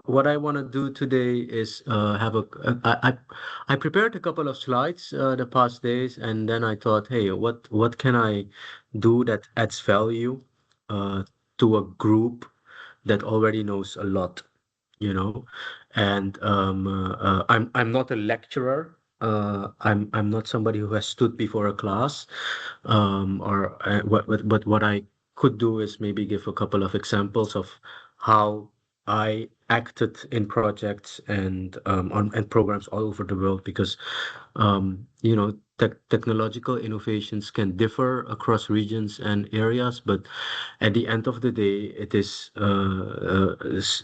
what I want to do today is have I prepared a couple of slides the past days, and then I thought, hey, what can I do that adds value uh, to a group that already knows a lot, you know? And I'm not a lecturer. I'm not somebody who has stood before a class, or but what I could do is maybe give a couple of examples of how I acted in projects and on and programs all over the world because technological innovations can differ across regions and areas, but at the end of the day, it is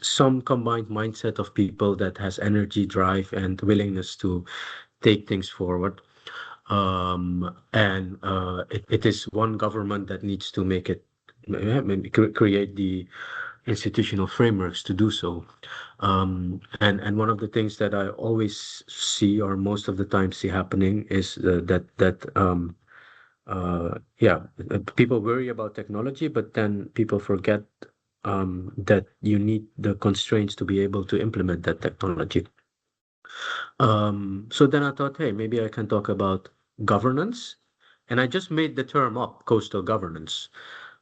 some combined mindset of people that has energy, drive, and willingness to take things forward. And it is one government that needs to make it, maybe create the institutional frameworks to do so. And one of the things that I always see, or most of the time see happening, is people worry about technology, but then people forget that you need the constraints to be able to implement that technology. So then I thought, hey, maybe I can talk about governance. And I just made the term up, coastal governance.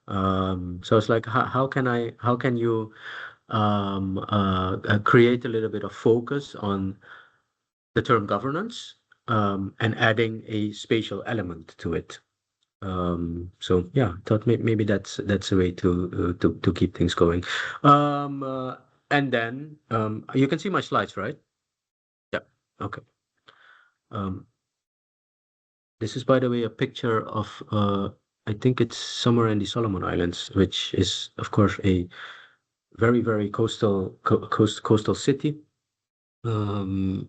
So it's like, how can you create a little bit of focus on the term governance and adding a spatial element to it. So yeah, I thought maybe that's a way to keep things going. Um, uh, and then you can see my slides, right? Yeah. Okay. Um, this is, by the way, a picture of I think it's somewhere in the Solomon Islands, which is, of course, a very coastal city. And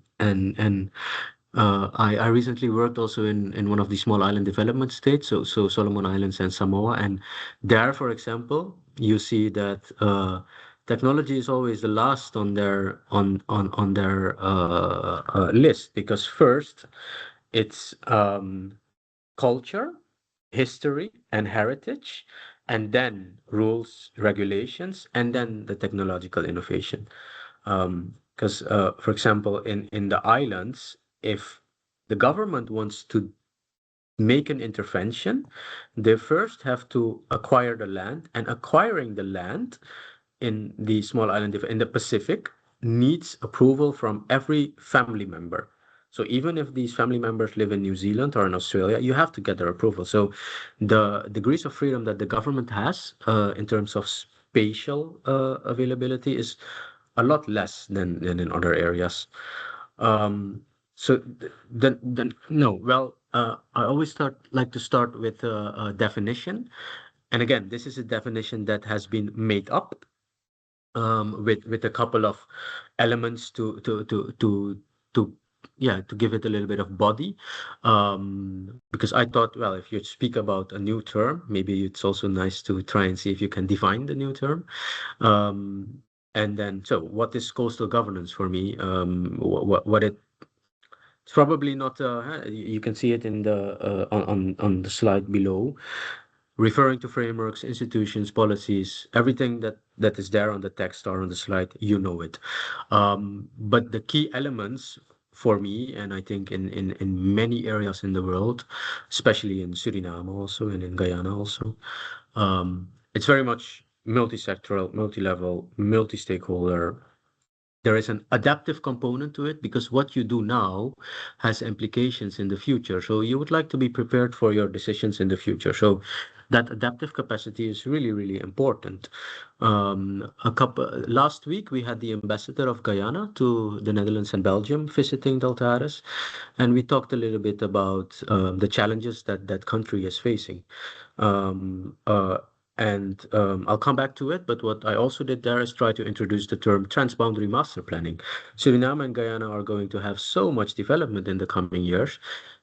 I recently worked also in one of the small island development states, so Solomon Islands and Samoa, and there, for example, you see that technology is always the last on their list because first it's culture, history, and heritage, and then rules, regulations, and then the technological innovation. Because, for example, in the islands, if the government wants to make an intervention, they first have to acquire the land, and acquiring the land in the small island in the Pacific needs approval from every family member. So even if these family members live in New Zealand or in Australia, you have to get their approval. So the degrees of freedom that the government has in terms of spatial availability is a lot less than in other areas. Um, then no, well, I always like to start with a definition. And again, this is a definition that has been made up with a couple of elements to yeah, to give it a little bit of body. Because I thought, well, if you speak about a new term, maybe it's also nice to try and see if you can define the new term. And then, so what is coastal governance for me? What it's probably not. You can see it in the on the slide below, referring to frameworks, institutions, policies, everything that is there on the text or on the slide, you know it. But the key elements for me, and I think in many areas in the world, especially in Suriname also and in Guyana also, it's very much multi-sectoral, multi-level, multi-stakeholder. There is an adaptive component to it because what you do now has implications in the future. So you would like to be prepared for your decisions in the future. So that adaptive capacity is really important. A couple last week we had the ambassador of Guyana to the Netherlands and Belgium visiting Deltares, and we talked a little bit about the challenges that that country is facing. Um, uh, and I'll come back to it, but what I also did there is try to introduce the term transboundary master planning. Suriname and Guyana are going to have so much development in the coming years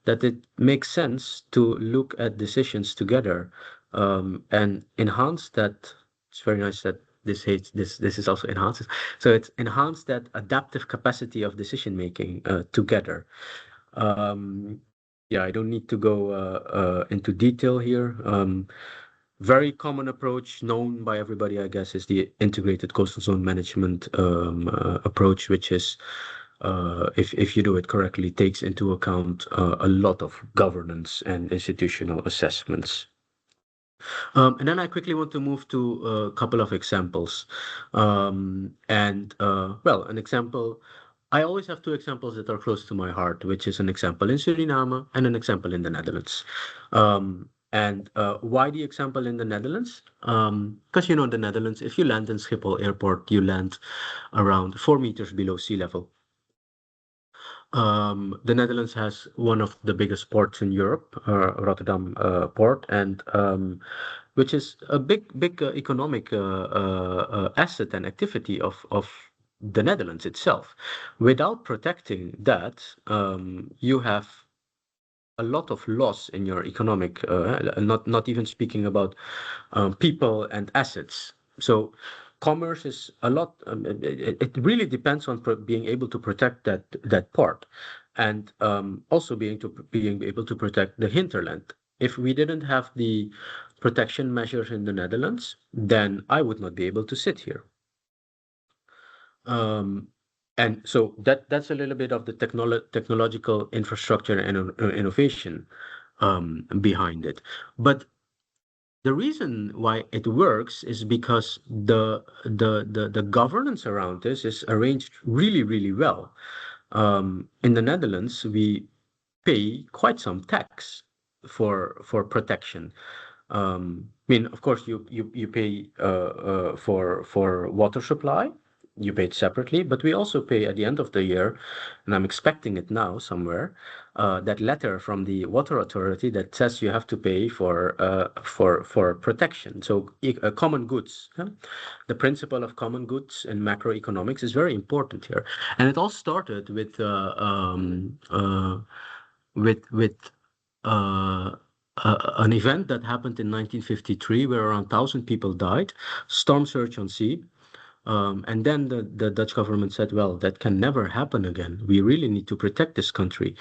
that it makes sense to look at decisions together and enhance that. It's very nice that this is also enhances. So it's enhance that adaptive capacity of decision making together. Um, yeah, I don't need to go into detail here. Very common approach known by everybody, I guess, is the integrated coastal zone management approach, which is, if you do it correctly, takes into account a lot of governance and institutional assessments. And then I quickly want to move to a couple of examples. Well, an example, I always have two examples that are close to my heart, which is an example in Suriname and an example in the Netherlands. Why the example in the Netherlands? Because, the Netherlands, if you land in Schiphol Airport, you land around 4 meters below sea level. The Netherlands has one of the biggest ports in Europe, Rotterdam port, and which is a big economic asset and activity of the Netherlands itself. Without protecting that, you have a lot of loss in your economic, not even speaking about people and assets. So commerce is a lot. It really depends on being able to protect that part, and also being able to protect the hinterland. If we didn't have the protection measures in the Netherlands, then I would not be able to sit here. Um, and so that's a little bit of the technological infrastructure and innovation behind it. But the reason why it works is because the governance around this is arranged really, really well. In the Netherlands, we pay quite some tax for protection. I mean, of course, you pay for water supply. You pay it separately, but we also pay at the end of the year, and I'm expecting it now somewhere, that letter from the water authority that says you have to pay for protection. So common goods. Huh? The principle of common goods in macroeconomics is very important here, and it all started with uh, an event that happened in 1953 where around 1,000 people died, storm surge on sea. And then the Dutch government said, well, that can never happen again. We really need to protect this country.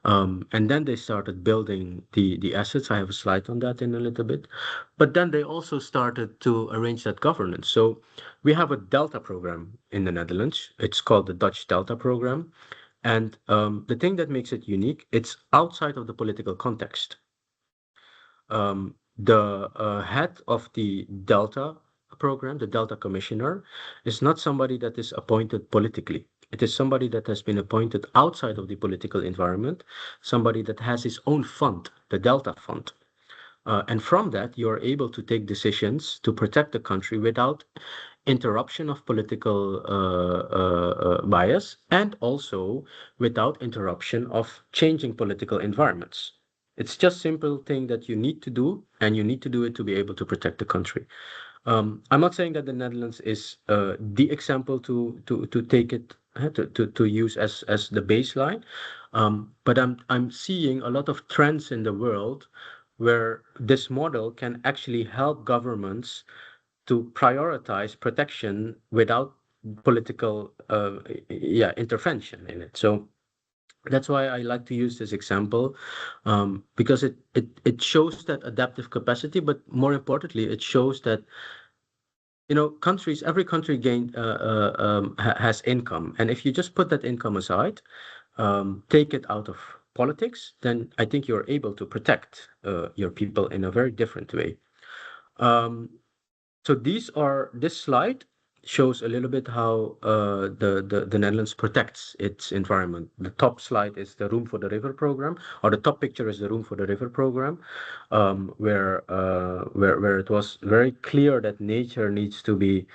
And then they started building the assets. I have a slide on that in a little bit. But then they also started to arrange that governance. So we have a Delta program in the Netherlands. It's called the Dutch Delta program. And the thing that makes it unique, it's outside of the political context. The head of the Delta program, the Delta commissioner, is not somebody that is appointed politically. It is somebody that has been appointed outside of the political environment, somebody that has his own fund, the Delta Fund. And from that, you are able to take decisions to protect the country without interruption of political bias and also without interruption of changing political environments. It's just simple thing that you need to do, and you need to do it to be able to protect the country. I'm not saying that the Netherlands is the example to take it to use as the baseline, but I'm seeing a lot of trends in the world where this model can actually help governments to prioritize protection without political intervention in it. So that's why I like to use this example, because it shows that adaptive capacity, but more importantly, it shows that every country has income, and if you just put that income aside, take it out of politics, then I think you're able to protect your people in a very different way. Um, so this slide shows a little bit how the Netherlands protects its environment. The top slide is the Room for the River program, or the top picture is the Room for the River program, where it was very clear that nature needs to be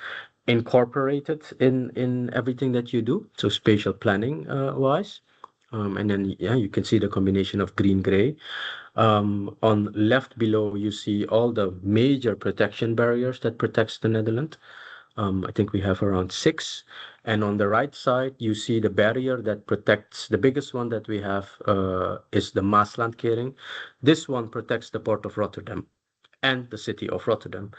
incorporated in everything that you do. So spatial planning wise. And then you can see the combination of green gray. On left below, you see all the major protection barriers that protects the Netherlands. I think we have around 6. And on the right side, you see the barrier that protects, the biggest one that we have is the Maaslandkering. This one protects the port of Rotterdam and the city of Rotterdam.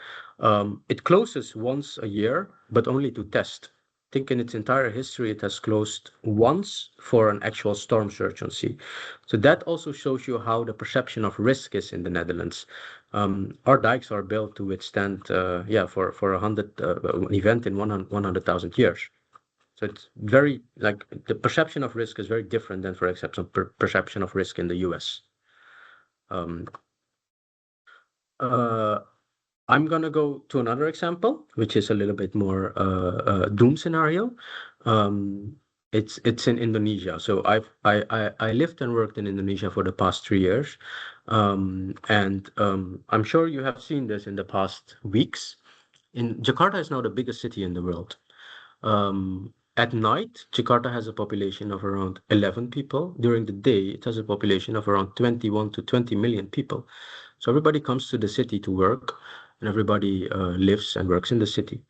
It closes once a year, but only to test. I think in its entire history, it has closed once for an actual storm surge on sea. So that also shows you how the perception of risk is in the Netherlands. Our dikes are built to withstand, for an event in 100,000 years. So it's very like the perception of risk is very different than, for example, perception of risk in the US. Um, uh, I'm gonna go to another example, which is a little bit more doom scenario. Um, it's in Indonesia. So I lived and worked in Indonesia for the past 3 years, and I'm sure you have seen this in the past weeks. In Jakarta is now the biggest city in the world. At night, Jakarta has a population of around 11 people. During the day, it has a population of around 21 to 20 million people. So everybody comes to the city to work, and everybody lives and works in the city.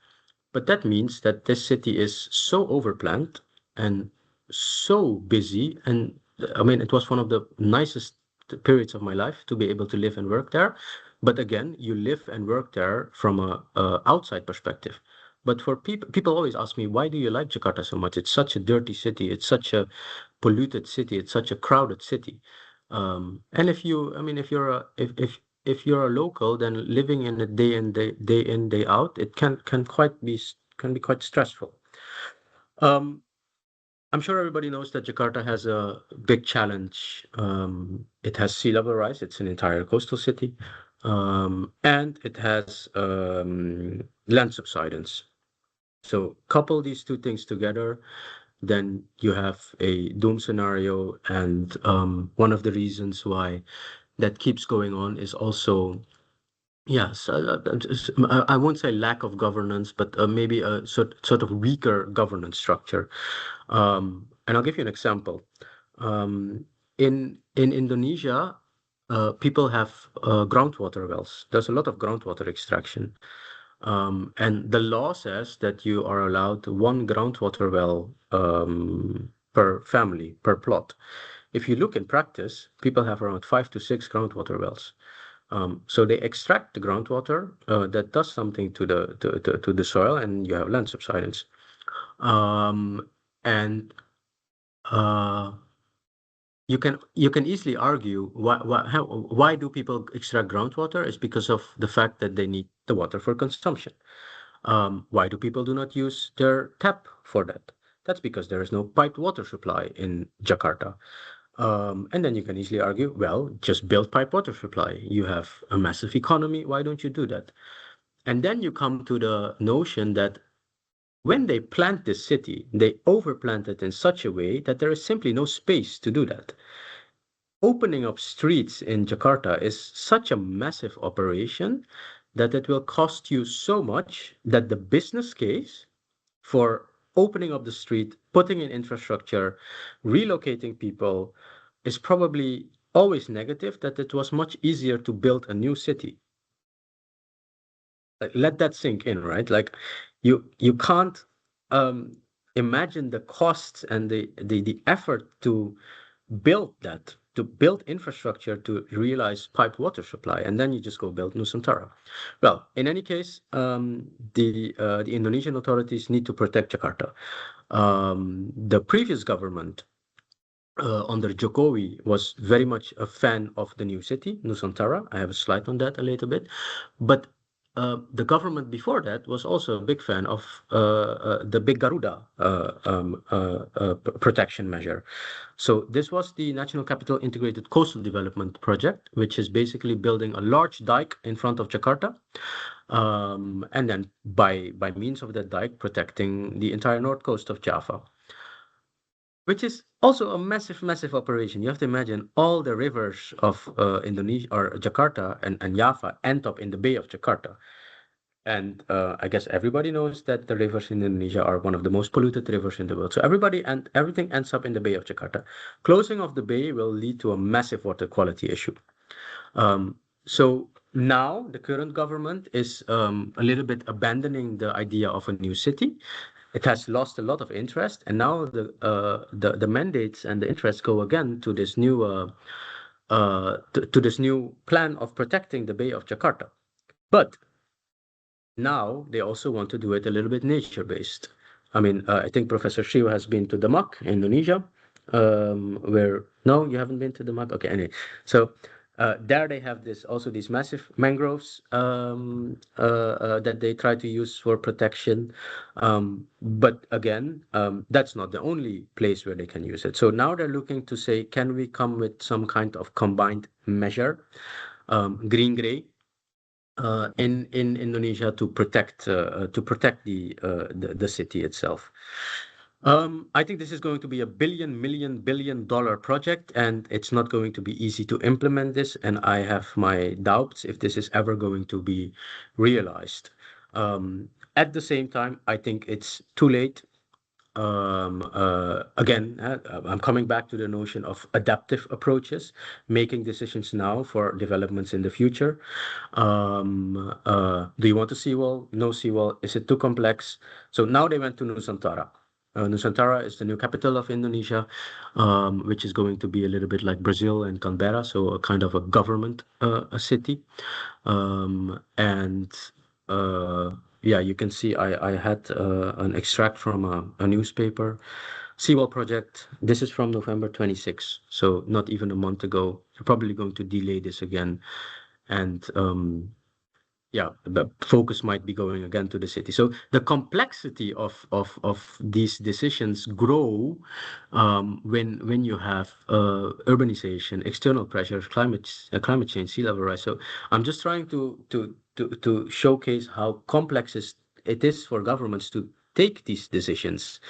But that means that this city is so overplanned and so busy. And I mean, it was one of the nicest periods of my life to be able to live and work there. But again, you live and work there from a outside perspective. But for people always ask me, why do you like Jakarta so much? It's such a dirty city. It's such a polluted city. It's such a crowded city. And if you, I mean, if you're a local, then living in it day in, day out, it can be quite stressful. Um, I'm sure everybody knows that Jakarta has a big challenge. It has sea level rise. It's an entire coastal city, and it has land subsidence. So couple these two things together, then you have a doom scenario. And one of the reasons why that keeps going on is also, yes, I won't say lack of governance, but maybe a sort of weaker governance structure. And I'll give you an example. In Indonesia, people have groundwater wells. There's a lot of groundwater extraction. And the law says that you are allowed one groundwater well per family, per plot. If you look in practice, people have around 5 to 6 groundwater wells. So they extract the groundwater that does something to the soil, and you have land subsidence. Um, and uh, you can easily argue why do people extract groundwater? It's because of the fact that they need the water for consumption. Why do people do not use their tap for that? That's because there is no piped water supply in Jakarta. And then you can easily argue, well, just build pipe water supply. You have a massive economy. Why don't you do that? And then you come to the notion that when they plant this city, they overplant it in such a way that there is simply no space to do that. Opening up streets in Jakarta is such a massive operation that it will cost you so much that the business case for opening up the street, putting in infrastructure, relocating people is probably always negative, that it was much easier to build a new city. Like, let that sink in, right? Like you can't um, imagine the costs and the effort to build that, to build infrastructure to realize piped water supply, and then you just go build Nusantara. Well, in any case, the Indonesian authorities need to protect Jakarta. The previous government under Jokowi was very much a fan of the new city, Nusantara. I have a slide on that a little bit. But the government before that was also a big fan of the Big Garuda protection measure. So this was the National Capital Integrated Coastal Development Project, which is basically building a large dike in front of Jakarta, and then by means of that dike, protecting the entire north coast of Java, which is also a massive, massive operation. You have to imagine all the rivers of Indonesia or Jakarta and Java end up in the Bay of Jakarta. And I guess everybody knows that the rivers in Indonesia are one of the most polluted rivers in the world. So everybody and everything ends up in the Bay of Jakarta. Closing of the bay will lead to a massive water quality issue. So now the current government is a little bit abandoning the idea of a new city. It has lost a lot of interest, and now the mandates and the interests go again to this new to this new plan of protecting the Bay of Jakarta. But now they also want to do it a little bit nature-based. I mean, I think Professor Shiva has been to Demak, Indonesia, where no, you haven't been to Demak. Okay, anyway, so There they have these massive mangroves that they try to use for protection. But again, that's not the only place where they can use it. So now they're looking to say, can we come with some kind of combined measure, green gray, in Indonesia to protect the city itself. I think this is going to be a billion-dollar project, and it's not going to be easy to implement this. And I have my doubts if this is ever going to be realized. At the same time, I think it's too late. Again, I'm coming back to the notion of adaptive approaches, making decisions now for developments in the future. Do you want a seawall? No seawall. Is it too complex? So now they went to Nusantara. Nusantara is the new capital of Indonesia, which is going to be a little bit like Brazil and Canberra, so a kind of a government a city. And yeah, you can see I had an extract from a newspaper. Seawall project. This is from November 26, so not even a month ago. They're probably going to delay this again. And yeah, the focus might be going again to the city. So the complexity of these decisions grow when you have urbanization, external pressures, climate change, sea level rise. So I'm just trying to showcase how complex it is for governments to take these decisions,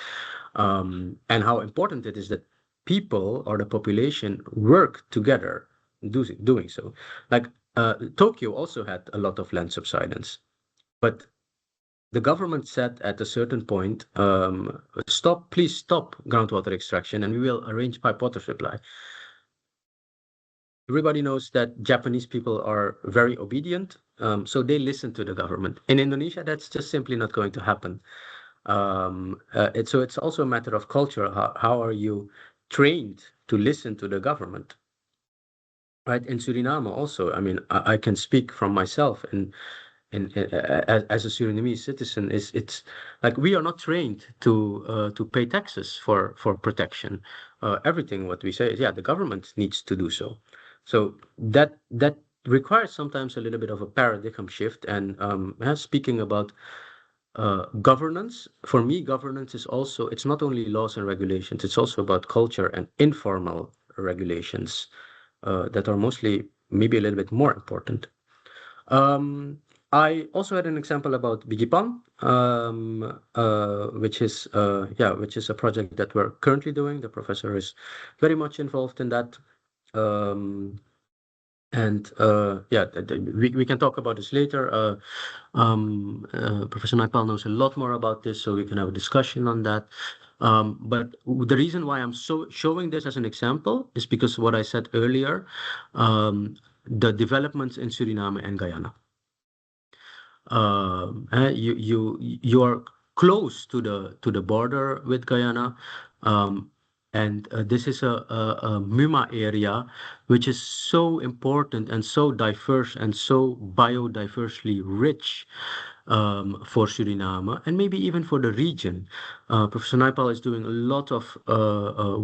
and how important it is that people or the population work together doing so. Like Tokyo also had a lot of land subsidence, but the government said at a certain point, please stop groundwater extraction, and we will arrange pipe water supply. Everybody knows that Japanese people are very obedient, so they listen to the government. In Indonesia, that's just simply not going to happen. So it's also a matter of culture. How are you trained to listen to the government? Right, in Suriname also, I mean, I can speak from myself, and as a Surinamese citizen, it's like we are not trained to pay taxes for protection. Everything what we say is, yeah, the government needs to do so. So that requires sometimes a little bit of a paradigm shift. And speaking about governance, for me, governance is also, it's not only laws and regulations, it's also about culture and informal regulations that are mostly maybe a little bit more important. I also had an example about Bigipan, which is a project that we're currently doing. The professor is very much involved in that. Um, and yeah, we can talk about this later. Professor Naipal knows a lot more about this, so we can have a discussion on that. But the reason why I'm showing this as an example is because what I said earlier, the developments in Suriname and Guyana. You are close to the border with Guyana, and this is a MUMA area, which is so important and so diverse and so biodiversely rich, for Suriname and maybe even for the region. Professor Naipal is doing a lot of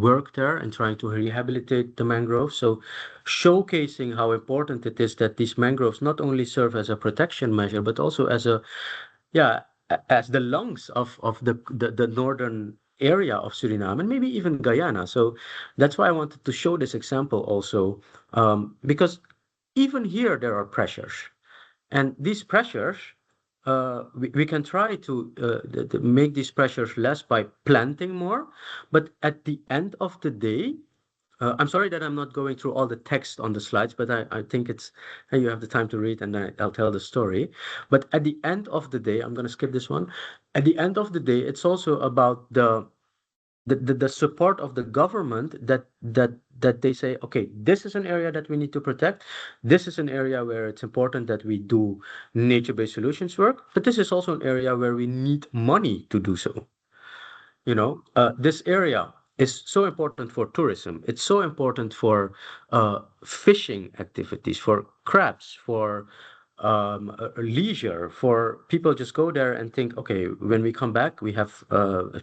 work there and trying to rehabilitate the mangroves. So showcasing how important it is that these mangroves not only serve as a protection measure, but also as yeah, as the lungs of the northern area of Suriname and maybe even Guyana. So that's why I wanted to show this example also, because even here there are pressures. And these pressures, we can try to make these pressures less by planting more. But at the end of the day, I'm sorry that I'm not going through all the text on the slides, but I think you have the time to read, and I'll tell the story. But at the end of the day, I'm going to skip this one. At the end of the day, it's also about the support of the government that they say, okay, this is an area that we need to protect. This is an area where it's important that we do nature-based solutions work, but this is also an area where we need money to do so. This area is so important for tourism. It's so important for fishing activities, for crabs, for leisure, for people just go there and think, okay, when we come back, we have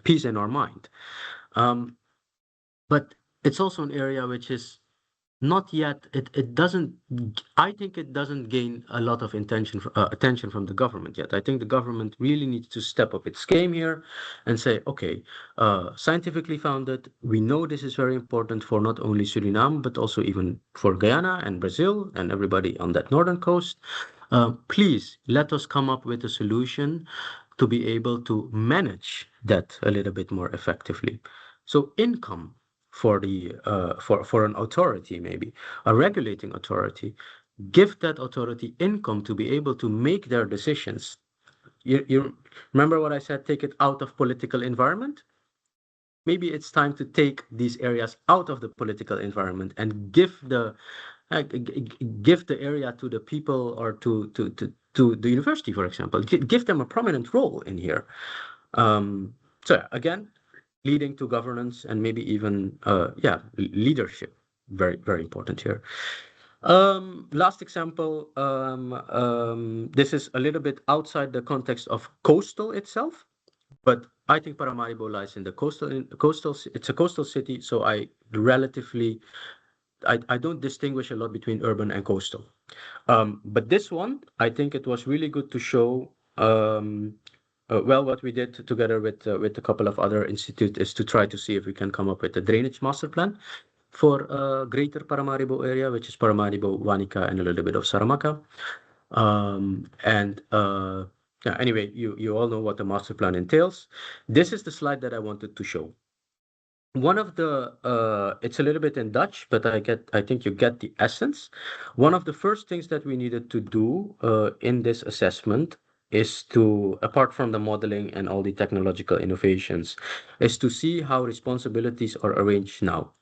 peace in our mind. Um, but it's also an area which is not yet. It doesn't. I think it doesn't gain a lot of attention from the government yet. I think the government really needs to step up its game here, and say, okay, scientifically founded. We know this is very important for not only Suriname but also even for Guyana and Brazil and everybody on that northern coast. Please let us come up with a solution to be able to manage that a little bit more effectively. So income for the for an authority, maybe a regulating authority, give that authority income to be able to make their decisions. You remember what I said? Take it out of political environment. Maybe it's time to take these areas out of the political environment and give the area to the people, or to the university, for example. Give them a prominent role in here. Um, so yeah, again, leading to governance and maybe even leadership. Very, very important here. Last example, this is a little bit outside the context of coastal itself, but I think Paramaribo lies in the coastal. It's a coastal city, so I don't distinguish a lot between urban and coastal. But this one, I think it was really good to show. Well, what we did together with a couple of other institutes is to try to see if we can come up with a drainage master plan for greater Paramaribo area, which is Paramaribo, Wanica, and a little bit of Saramacca. And yeah, anyway, you all know what the master plan entails. This is the slide that I wanted to show. One of the it's a little bit in Dutch, but I think you get the essence. One of the first things that we needed to do in this assessment is to, apart from the modeling and all the technological innovations, is to see how responsibilities are arranged now.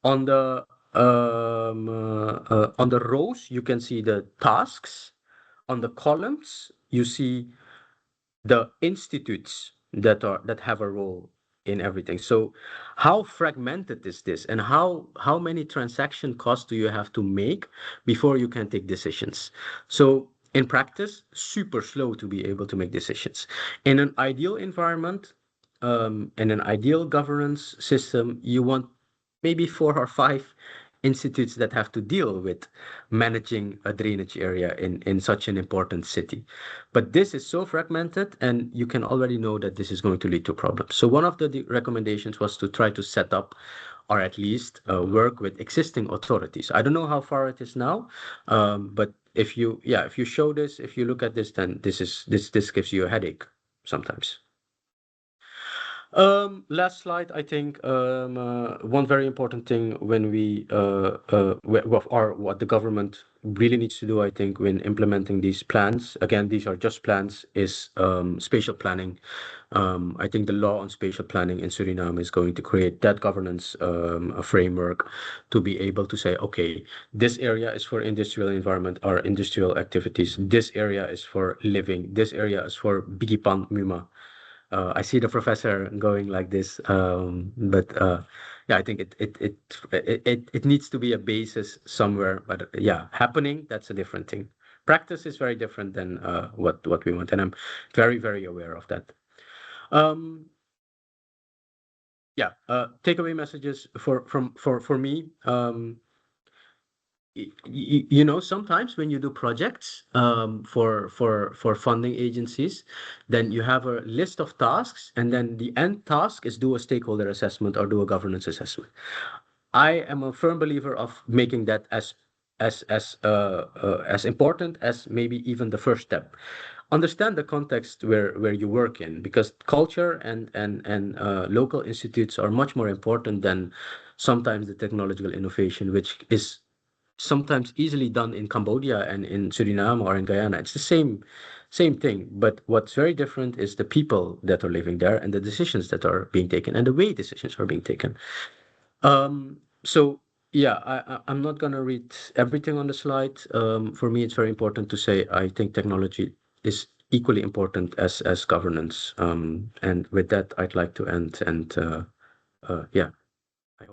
On the on the rows, you can see the tasks. On the columns, you see the institutes that have a role in everything. So how fragmented is this, and how many transaction costs do you have to make before you can take decisions? So in practice, super slow to be able to make decisions. In an ideal environment, in an ideal governance system, you want maybe 4 or 5 institutes that have to deal with managing a drainage area in such an important city. But this is so fragmented, and you can already know that this is going to lead to problems. So one of the recommendations was to try to set up, or at least work with existing authorities. I don't know how far it is now, but if you show this, if you look at this, then this gives you a headache sometimes. Last slide, I think one very important thing when or what the government really needs to do, I think, when implementing these plans, again, these are just plans, is spatial planning. I think the law on spatial planning in Suriname is going to create that governance a framework to be able to say, okay, this area is for industrial environment or industrial activities. This area is for living. This area is for Bigipan Muma. I see the professor going like this, but yeah, I think it needs to be a basis somewhere. But yeah, happening, that's a different thing. Practice is very different than what we want, and I'm very, very aware of that. Um, yeah, takeaway messages for me. You know, sometimes when you do projects for funding agencies, then you have a list of tasks, and then the end task is do a stakeholder assessment or do a governance assessment. I am a firm believer of making that as important as maybe even the first step. Understand the context where you work in, because culture and local institutes are much more important than sometimes the technological innovation, which is sometimes easily done in Cambodia and in Suriname or in Guyana. It's the same thing, but what's very different is the people that are living there and the decisions that are being taken and the way decisions are being taken. So yeah, I'm not gonna read everything on the slide. For me, it's very important to say I think technology is equally important as governance. And with that, I'd like to end and yeah,